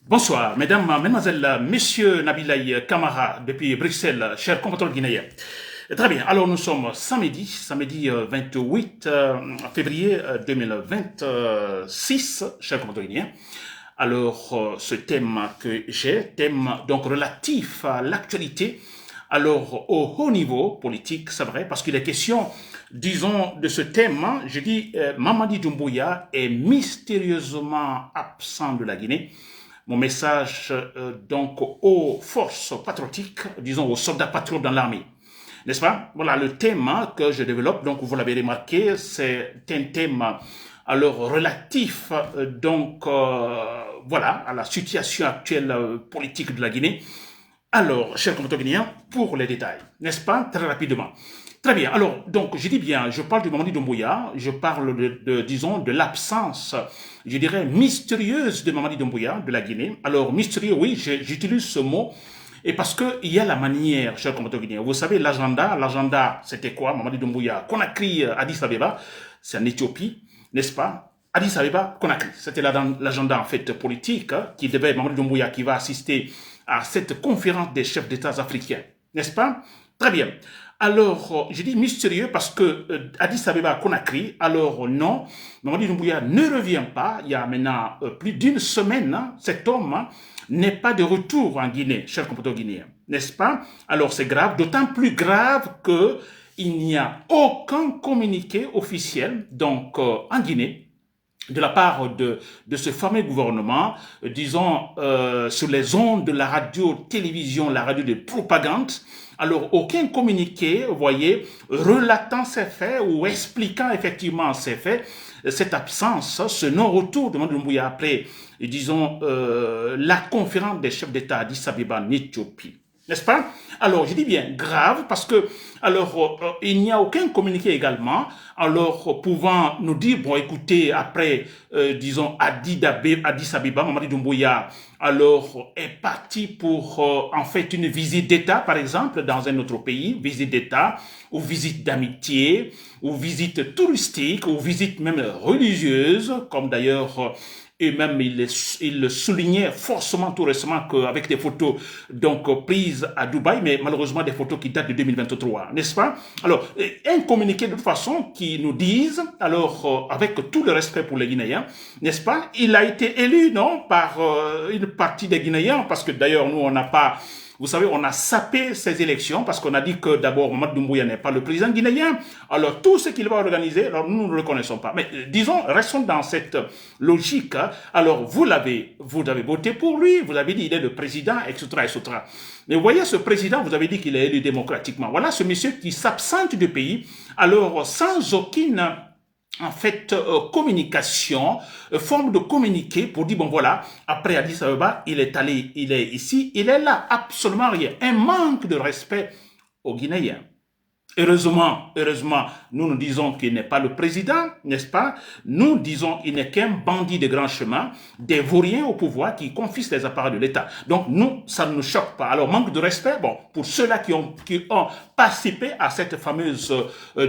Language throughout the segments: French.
Bonsoir, mesdames, mesdemoiselles, messieurs, Nabilaï Kamara, depuis Bruxelles, chers compatriotes guinéens. Très bien, alors nous sommes samedi 28 février 2026, chers compatriotes guinéens. Alors, ce thème que j'ai, thème donc relatif à l'actualité, alors au haut niveau politique, c'est vrai, parce qu'il est question, disons, de ce thème, je dis, Mamadi Doumbouya est mystérieusement absent de la Guinée. Mon message donc aux forces patriotiques, disons aux soldats patriotes dans l'armée. N'est-ce pas? Voilà le thème que je développe, donc vous l'avez remarqué, c'est un thème alors relatif voilà à la situation actuelle politique de la Guinée. Alors, chers compatriotes guinéens, pour les détails, n'est-ce pas? Très rapidement. Très bien. Alors, donc, je dis bien, je parle du Mamadi Doumbouya, je parle disons, de l'absence, je dirais, mystérieuse de Mamadi Doumbouya, de la Guinée. Alors, mystérieux, oui, j'utilise ce mot, et parce qu'il y a la manière, chers compatriotes guinéens. Vous savez, l'agenda, c'était quoi? Mamadi Doumbouya, Conakry, Addis Abeba, c'est en Éthiopie, n'est-ce pas? Addis Abeba, Conakry. C'était l'agenda, en fait, politique, qui devait, Mamadi Doumbouya, qui va assister à cette conférence des chefs d'État africains, n'est-ce pas? Très bien. Alors, je dis mystérieux parce que Addis Abeba Conakry, alors non, Mamadi Doumbouya ne revient pas. Il y a maintenant plus d'une semaine, cet homme n'est pas de retour en Guinée, chers compatriotes guinéens, n'est-ce pas? Alors c'est grave, d'autant plus grave que il n'y a aucun communiqué officiel donc en Guinée de la part de ce fameux gouvernement, disons, sur les ondes de la radio-télévision, la radio de propagande. Alors, aucun communiqué, vous voyez, relatant ces faits ou expliquant effectivement ces faits, cette absence, ce non-retour de Doumbouya après, disons, la conférence des chefs d'État à Addis Abeba en Éthiopie. N'est-ce pas? Alors, je dis bien grave parce que, alors, il n'y a aucun communiqué également, alors, pouvant nous dire, bon, écoutez, après, disons, Addis Abeba, Mamadi Doumbouya, alors, est parti pour, en fait, une visite d'État, par exemple, dans un autre pays, visite d'État, ou visite d'amitié, ou visite touristique, ou visite même religieuse, comme d'ailleurs, et même il le soulignait forcément tout récemment qu'avec des photos donc prises à Dubaï, mais malheureusement des photos qui datent de 2023, n'est-ce pas? Alors, un communiqué de toute façon qui nous dise, alors avec tout le respect pour les Guinéens, n'est-ce pas? Il a été élu, non, par une partie des Guinéens, parce que d'ailleurs nous on n'a pas, vous savez, on a sapé ces élections parce qu'on a dit que d'abord Mamadi Doumbouya n'est pas le président guinéen. Alors tout ce qu'il va organiser, alors nous ne le connaissons pas. Mais disons, restons dans cette logique. Alors vous avez voté pour lui, vous avez dit il est le président, etc., etc. Mais vous voyez ce président, vous avez dit qu'il est élu démocratiquement. Voilà ce monsieur qui s'absente du pays, alors sans aucune en fait, communication, forme de communiquer pour dire, bon voilà, après Addis Abeba, il est allé, il est ici, il est là, absolument rien. Un manque de respect aux Guinéens. Heureusement, nous disons qu'il n'est pas le président, n'est-ce pas? Nous disons qu'il n'est qu'un bandit de grand chemin, des vauriens au pouvoir qui confisquent les appareils de l'État. Donc nous, ça ne nous choque pas. Alors manque de respect, bon, pour ceux-là qui ont participé à cette fameuse,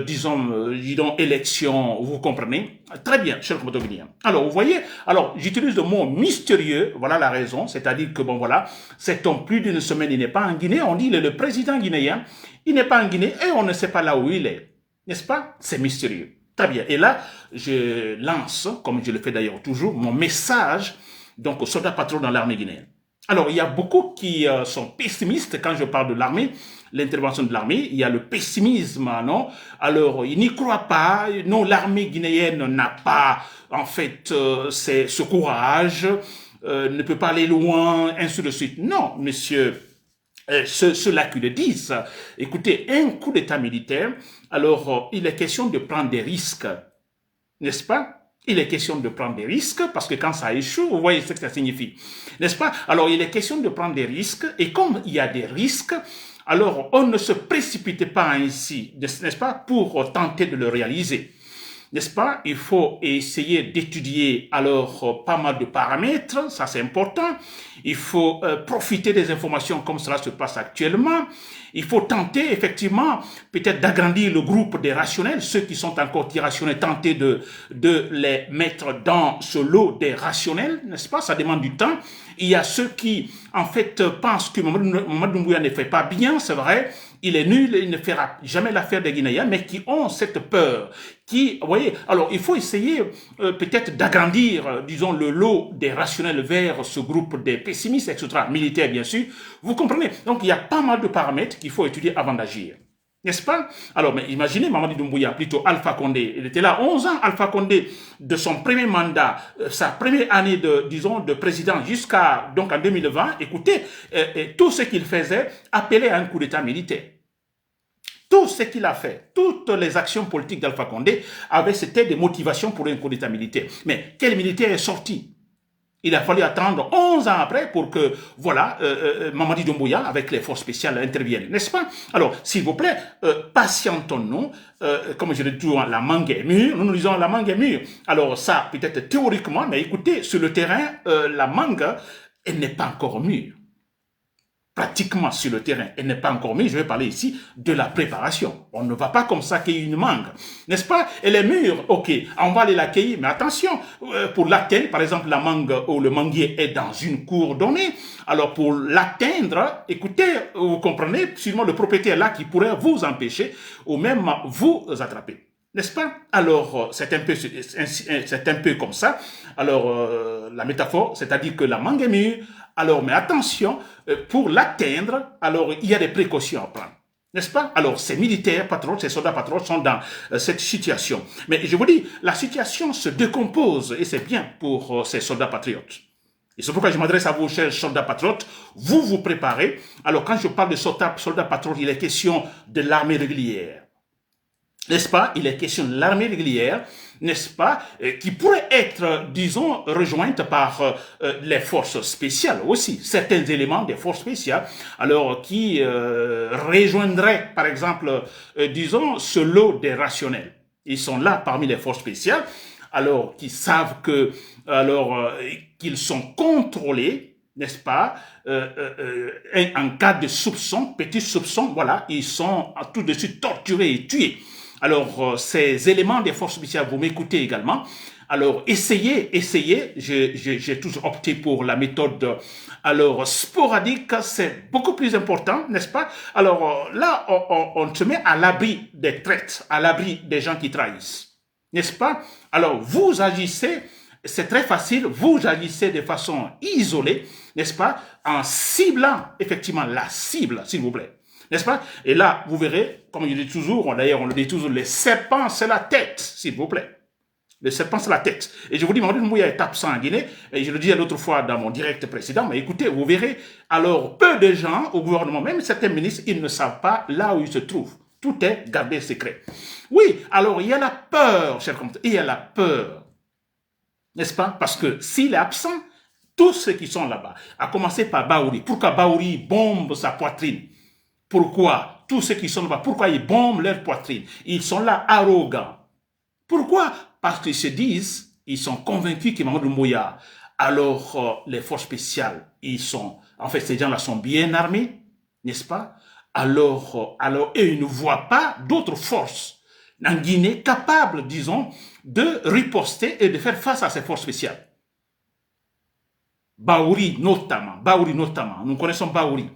disons, élection, vous comprenez? Très bien, cher compatriote guinéen. Alors vous voyez, alors j'utilise le mot mystérieux, voilà la raison, c'est-à-dire que bon voilà, cet homme plus d'une semaine, il n'est pas en Guinée, on dit il est le président guinéen. Il n'est pas en Guinée et on ne sait pas là où il est. N'est-ce pas? C'est mystérieux. Très bien. Et là, je lance, comme je le fais d'ailleurs toujours, mon message donc aux soldats patrons dans l'armée guinéenne. Alors, il y a beaucoup qui sont pessimistes quand je parle de l'armée, l'intervention de l'armée. Il y a le pessimisme, non? Alors, ils n'y croient pas. Non, l'armée guinéenne n'a pas, en fait, ce courage, ne peut pas aller loin, ainsi de suite. Non, monsieur. Ceux-là qui le disent, écoutez, un coup d'État militaire, alors il est question de prendre des risques, n'est-ce pas? Il est question de prendre des risques parce que quand ça échoue, vous voyez ce que ça signifie, n'est-ce pas? Alors il est question de prendre des risques et comme il y a des risques, alors on ne se précipite pas ainsi, n'est-ce pas, pour tenter de le réaliser. n'est-ce pas? Il faut essayer d'étudier alors pas mal de paramètres, ça c'est important. Il faut profiter des informations comme cela se passe actuellement. Il faut tenter effectivement peut-être d'agrandir le groupe des rationnels, ceux qui sont encore irrationnels, tenter de les mettre dans ce lot des rationnels, n'est-ce pas? Ça demande du temps. Il y a ceux qui en fait pensent que Mamadou Doumbouya ne fait pas bien, c'est vrai, il est nul, il ne fera jamais l'affaire des Guinéens, mais qui ont cette peur, qui, vous voyez, alors il faut essayer peut-être d'agrandir, disons, le lot des rationnels vers ce groupe des pessimistes, etc., militaires bien sûr, vous comprenez? Donc il y a pas mal de paramètres qu'il faut étudier avant d'agir. N'est-ce pas? Alors, mais imaginez Mamadi Doumbouya, plutôt Alpha Condé. Il était là 11 ans, Alpha Condé, de son premier mandat, sa première année de, disons, de président jusqu'à, donc en 2020. Écoutez, tout ce qu'il faisait appelait à un coup d'État militaire. Tout ce qu'il a fait, toutes les actions politiques d'Alpha Condé c'était des motivations pour un coup d'État militaire. Mais quel militaire est sorti? Il a fallu attendre 11 ans après pour que, voilà, Mamadi Doumbouya, avec les forces spéciales, interviennent, n'est-ce pas? Alors, s'il vous plaît, patientons-nous. Comme je le dis toujours, la mangue est mûre. Nous disons la mangue est mûre. Alors, ça, peut-être théoriquement, mais écoutez, sur le terrain, la mangue, elle n'est pas encore mûre. Pratiquement sur le terrain, elle n'est pas encore mise. Je vais parler ici de la préparation. On ne va pas comme ça cueillir une mangue, n'est-ce pas? Elle est mûre, ok, on va aller la cueillir, mais attention, pour l'atteindre, par exemple, la mangue ou le manguier est dans une cour donnée, alors pour l'atteindre, écoutez, vous comprenez, sûrement le propriétaire là qui pourrait vous empêcher ou même vous attraper. N'est-ce pas? Alors, c'est un peu comme ça. Alors, la métaphore, c'est-à-dire que la mangue est mûre. Alors, mais attention, pour l'atteindre, alors il y a des précautions à prendre. N'est-ce pas? Alors, ces militaires patriotes, ces soldats patriotes sont dans cette situation. Mais je vous dis, la situation se décompose et c'est bien pour ces soldats patriotes. Et c'est pourquoi je m'adresse à vous, chers soldats patriotes. Vous vous préparez. Alors, quand je parle de soldats patriotes, il est question de l'armée régulière. N'est-ce pas? Il est question de l'armée régulière, n'est-ce pas? Qui pourrait être, disons, rejointe par les forces spéciales aussi, certains éléments des forces spéciales, alors qui rejoindraient, par exemple, disons, ce lot des rationnels. Ils sont là parmi les forces spéciales, alors qui savent que, alors, qu'ils sont contrôlés, n'est-ce pas, en cas de soupçon, petit soupçon, voilà, ils sont tout de suite torturés et tués. Alors, ces éléments des forces spéciales, vous m'écoutez également. Alors, essayez, j'ai toujours opté pour la méthode, alors, sporadique, c'est beaucoup plus important, n'est-ce pas? Alors, là, on se met à l'abri des traites, à l'abri des gens qui trahissent, n'est-ce pas? Alors, vous agissez, c'est très facile, vous agissez de façon isolée, n'est-ce pas? En ciblant, effectivement, la cible, s'il vous plaît. N'est-ce pas? Et là, vous verrez, comme je dis toujours, d'ailleurs on le dit toujours, les serpents c'est la tête, s'il vous plaît. Le serpent c'est la tête. Et je vous dis, Mamadi Doumbouya est absent en Guinée, et je le disais l'autre fois dans mon direct précédent, mais écoutez, vous verrez, alors peu de gens au gouvernement, même certains ministres, ils ne savent pas là où ils se trouvent. Tout est gardé secret. Oui, alors il y a la peur, chers compatriotes, il y a la peur. N'est-ce pas? Parce que s'il est absent, tous ceux qui sont là-bas, à commencer par Baouri, pourquoi Baouri bombe sa poitrine? Pourquoi? Tous ceux qui sont là-bas, pourquoi ils bombent leur poitrine? Ils sont là arrogants. Pourquoi? Parce qu'ils se disent, ils sont convaincus que Mamadou Doumbouya, alors les forces spéciales, ils sont, en fait, ces gens-là sont bien armés, n'est-ce pas? Alors, et ils ne voient pas d'autres forces en Guinée capables, disons, de riposter et de faire face à ces forces spéciales. Baouri notamment, nous connaissons Baouri.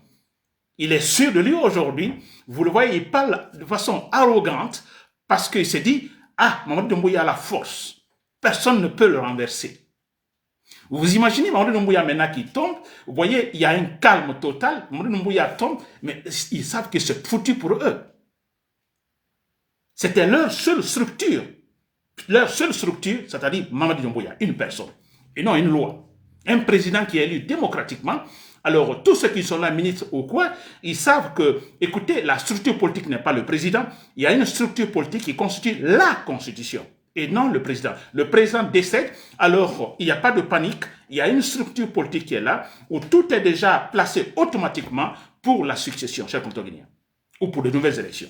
Il est sûr de lui aujourd'hui, vous le voyez, il parle de façon arrogante parce qu'il s'est dit, ah, Mamadou Doumbouya a la force, personne ne peut le renverser. Vous imaginez Mamadou Doumbouya maintenant qui tombe, vous voyez, il y a un calme total, Mamadou Doumbouya tombe, mais ils savent que c'est foutu pour eux. C'était leur seule structure, c'est-à-dire Mamadou Doumbouya, une personne, et non une loi. Un président qui est élu démocratiquement. Alors, tous ceux qui sont là, ministres ou quoi, ils savent que, écoutez, la structure politique n'est pas le président. Il y a une structure politique qui constitue la Constitution et non le président. Le président décède, alors il n'y a pas de panique. Il y a une structure politique qui est là, où tout est déjà placé automatiquement pour la succession, chers compatriotes guinéens, ou pour de nouvelles élections.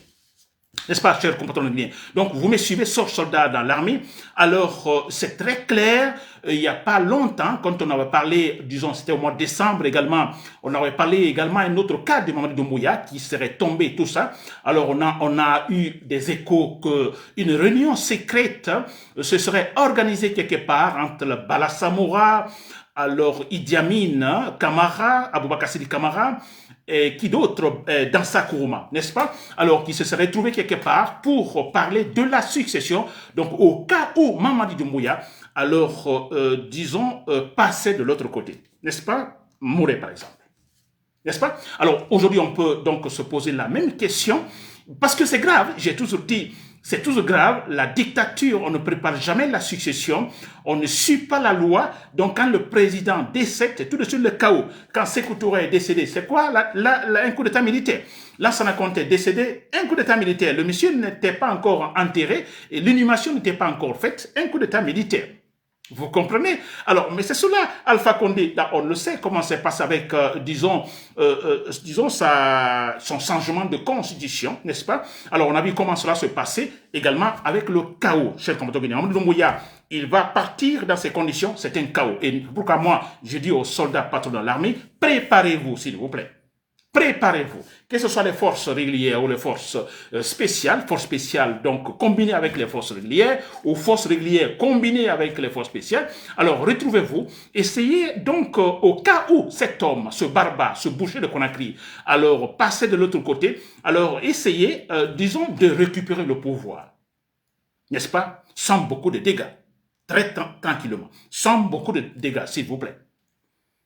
N'est-ce pas, chers compatriotes guinéens? Donc, vous me suivez, sauf soldat dans l'armée. Alors, c'est très clair. Il n'y a pas longtemps, quand on avait parlé, disons, c'était au mois de décembre également, on avait parlé également un autre cas de Mamadi Doumbouya qui serait tombé, tout ça. Alors, on a eu des échos qu'une réunion secrète se serait organisée quelque part entre le Bala Samoura, alors Idi Amin Kamara, Aboubakar Sidi Kamara, et qui d'autre, Dansa Kourouma, n'est-ce pas? Alors, qui se serait trouvé quelque part pour parler de la succession. Donc, au cas où Mamadi Doumbouya, alors, disons, passait de l'autre côté, n'est-ce pas? Mourait, par exemple. N'est-ce pas? Alors, aujourd'hui, on peut donc se poser la même question, parce que c'est grave, j'ai toujours dit, c'est toujours grave, la dictature, on ne prépare jamais la succession, on ne suit pas la loi, donc quand le président décède, c'est tout de suite le chaos. Quand Sékou Touré est décédé, c'est quoi un coup d'état militaire? Lansana Conté est décédé, un coup d'état militaire. Le monsieur n'était pas encore enterré, et l'inhumation n'était pas encore faite, un coup d'état militaire. Vous comprenez? Alors, mais c'est cela, Alpha Condé, là, on le sait comment c'est passé avec, disons, son changement de constitution, n'est-ce pas? Alors, on a vu comment cela se passait également avec le chaos, cher compatriotes guinéens. Amadou Doumbouya, il va partir dans ces conditions, c'est un chaos. Et pourquoi moi, je dis aux soldats patrons de l'armée, préparez-vous, s'il vous plaît. Préparez-vous, que ce soit les forces régulières ou les forces spéciales, donc combinées avec les forces régulières, ou forces régulières combinées avec les forces spéciales. Alors, retrouvez-vous, essayez donc, au cas où cet homme, ce barbare, ce boucher de Conakry, alors passez de l'autre côté, alors essayez, disons, de récupérer le pouvoir, n'est-ce pas, sans beaucoup de dégâts, très tranquillement, sans beaucoup de dégâts, s'il vous plaît.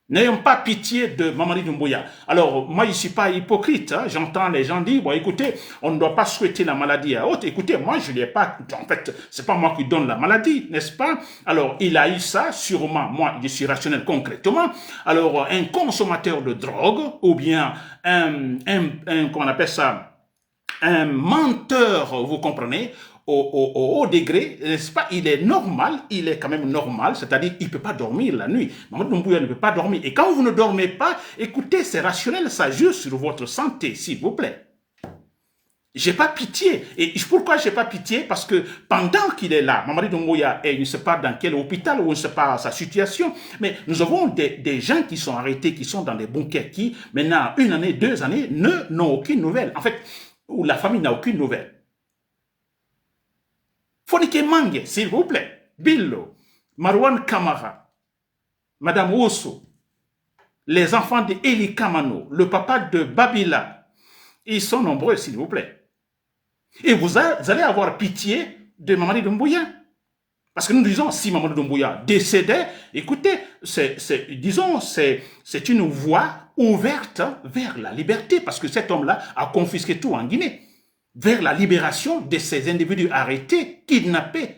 N'ayons pas pitié de Mamadi Doumbouya. Alors, moi, je ne suis pas hypocrite. Hein. J'entends les gens dire, bon, écoutez, on ne doit pas souhaiter la maladie à autre. Écoutez, moi, je ne l'ai pas. En fait, c'est pas moi qui donne la maladie, n'est-ce pas? Alors, il a eu ça, sûrement. Moi, je suis rationnel concrètement. Alors, un consommateur de drogue, ou bien comment on appelle ça, un menteur, vous comprenez, au haut degré, n'est-ce pas? Il est normal, il est quand même normal, c'est-à-dire il ne peut pas dormir la nuit. Mamadi Doumbouya ne peut pas dormir. Et quand vous ne dormez pas, écoutez, c'est rationnel, ça joue sur votre santé, s'il vous plaît. J'ai pas pitié. Et pourquoi j'ai pas pitié? Parce que pendant qu'il est là, Mamadi Doumbouya, et il ne sait pas dans quel hôpital, ou il ne sait pas sa situation, mais nous avons des gens qui sont arrêtés, qui sont dans des bunkers, qui, maintenant, 1 année, 2 années, n'ont aucune nouvelle. En fait, où la famille n'a aucune nouvelle. Fonike Mange, s'il vous plaît, Billo, Marwan Kamara, Madame Osso, les enfants de Eli Kamano, le papa de Babila, ils sont nombreux, s'il vous plaît. Et vous allez avoir pitié de Mamadi Doumbouya. Parce que nous disons, si Mamadi Doumbouya décédait, écoutez, c'est une voie ouverte vers la liberté, parce que cet homme-là a confisqué tout en Guinée, vers la libération de ces individus arrêtés, kidnappés.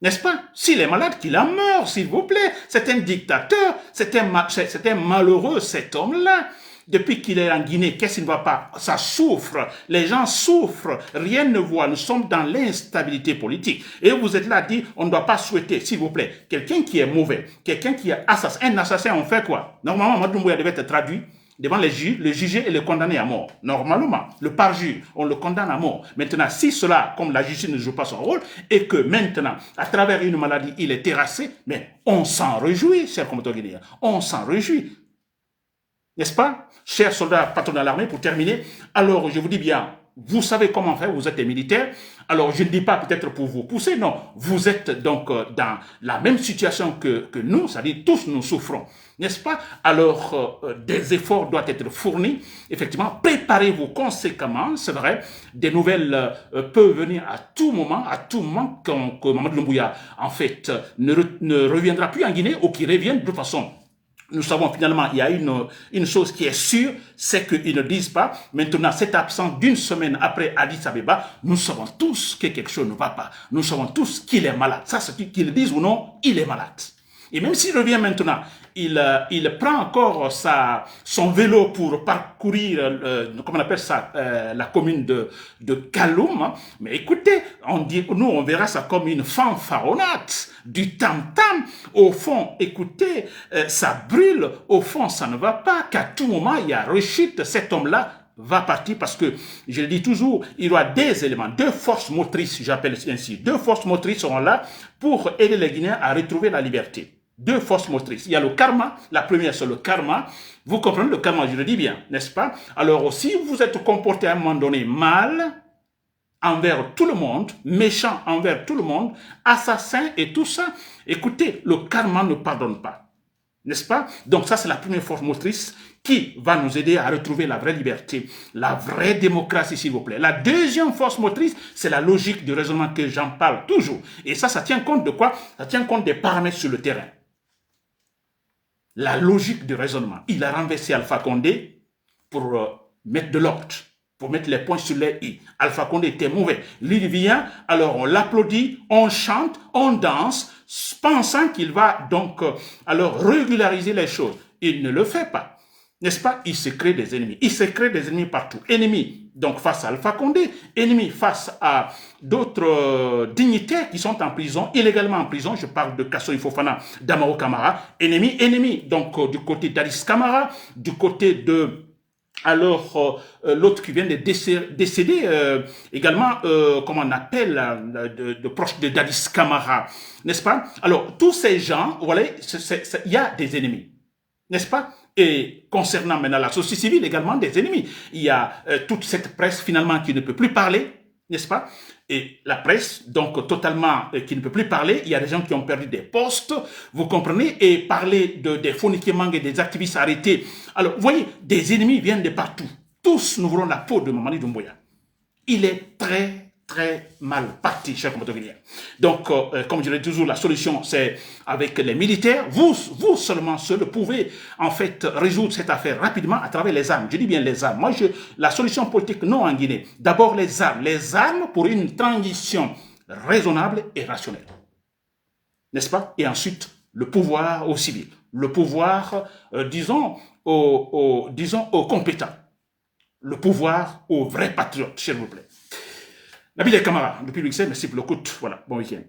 N'est-ce pas? S'il est malade, qu'il en meurt, s'il vous plaît. C'est un dictateur, c'est un malheureux, cet homme-là. Depuis qu'il est en Guinée, qu'est-ce qui ne va pas? Ça souffre, les gens souffrent, rien ne voit, nous sommes dans l'instabilité politique. Et vous êtes là à dire, on ne doit pas souhaiter, s'il vous plaît, quelqu'un qui est mauvais, quelqu'un qui est assassin. Un assassin, on fait quoi? Normalement, Mamadi Doumbouya devait être traduit devant les juges, le juger et le condamner à mort. Normalement, le parjure, on le condamne à mort. Maintenant, si cela, comme la justice ne joue pas son rôle, et que maintenant, à travers une maladie, il est terrassé, mais on s'en réjouit, chers compatriotes guinéens, on s'en réjouit. N'est-ce pas? Chers soldats, patrons de l'armée, pour terminer, alors je vous dis bien, vous savez comment faire, vous êtes des militaires, alors je ne dis pas peut-être pour vous pousser, non, vous êtes donc dans la même situation que nous, c'est-à-dire tous nous souffrons, n'est-ce pas? Alors des efforts doivent être fournis, effectivement, préparez-vous conséquemment, c'est vrai, des nouvelles peuvent venir à tout moment que Mamadi Doumbouya, en fait, ne reviendra plus en Guinée ou qu'il revienne de toute façon. Nous savons finalement, il y a une chose qui est sûre, c'est qu'ils ne disent pas, maintenant, cette absence d'une semaine après Addis Abeba, nous savons tous que quelque chose ne va pas. Nous savons tous qu'il est malade. Ça, c'est qu'ils le disent ou non, il est malade. Et même s'il revient maintenant, il prend encore son vélo pour parcourir, comment on appelle ça, la commune de Kaloum. Mais écoutez, nous, on verra ça comme une fanfaronnade, du tam-tam. Au fond, écoutez, ça brûle. Au fond, ça ne va pas. Qu'à tout moment, il y a rechute. Cet homme-là va partir parce que, je le dis toujours, il y aura des éléments, deux forces motrices, j'appelle ainsi, deux forces motrices seront là pour aider les Guinéens à retrouver la liberté. Deux forces motrices. Il y a le karma, la première c'est le karma. Vous comprenez le karma, je le dis bien, n'est-ce pas? Alors, si vous êtes comporté à un moment donné mal envers tout le monde, méchant envers tout le monde, assassin et tout ça, écoutez, le karma ne pardonne pas. N'est-ce pas? Donc ça, c'est la première force motrice qui va nous aider à retrouver la vraie liberté, la vraie démocratie, s'il vous plaît. La deuxième force motrice, c'est la logique du raisonnement que j'en parle toujours. Et ça tient compte de quoi? Ça tient compte des paramètres sur le terrain. La logique du raisonnement. Il a renversé Alpha Condé pour mettre de l'ordre, pour mettre les points sur les i. Alpha Condé était mauvais. Lui vient, alors on l'applaudit, on chante, on danse, pensant qu'il va donc alors régulariser les choses. Il ne le fait pas. N'est-ce pas? Il se crée des ennemis. Il se crée des ennemis partout. Ennemis, donc face à Alpha Condé, ennemis face à d'autres dignitaires qui sont en prison, illégalement en prison. Je parle de Kassory Fofana, d'Amaro Camara. Ennemis, donc du côté d'Alice Camara, du côté de... Alors, l'autre qui vient de décéder, également, comment on appelle, de proche de Dadis Camara, n'est-ce pas? Alors, tous ces gens, voilà, il y a des ennemis, n'est-ce pas? Et concernant maintenant la société civile, également des ennemis. Il y a toute cette presse, finalement, qui ne peut plus parler, n'est-ce pas? Et la presse, donc totalement, qui ne peut plus parler, il y a des gens qui ont perdu des postes, vous comprenez, et parler des Fonike Mange et des activistes arrêtés. Alors, vous voyez, des ennemis viennent de partout. Tous nous voulons la peau de Mamadi Doumbouya. Il est très, très mal parti, chers compatriotes guinéens. Donc, comme je l'ai toujours, la solution, c'est avec les militaires. Vous seulement seuls pouvez, en fait, résoudre cette affaire rapidement à travers les armes. Je dis bien les armes. Moi, la solution politique, non en Guinée. D'abord, les armes. Les armes pour une transition raisonnable et rationnelle. N'est-ce pas? Et ensuite, le pouvoir aux civils. Le pouvoir, disons, aux compétents. Le pouvoir aux vrais patriotes, s'il vous plaît. Nabil Kamara, depuis Bruxelles, merci pour le coup. Voilà, bon week-end.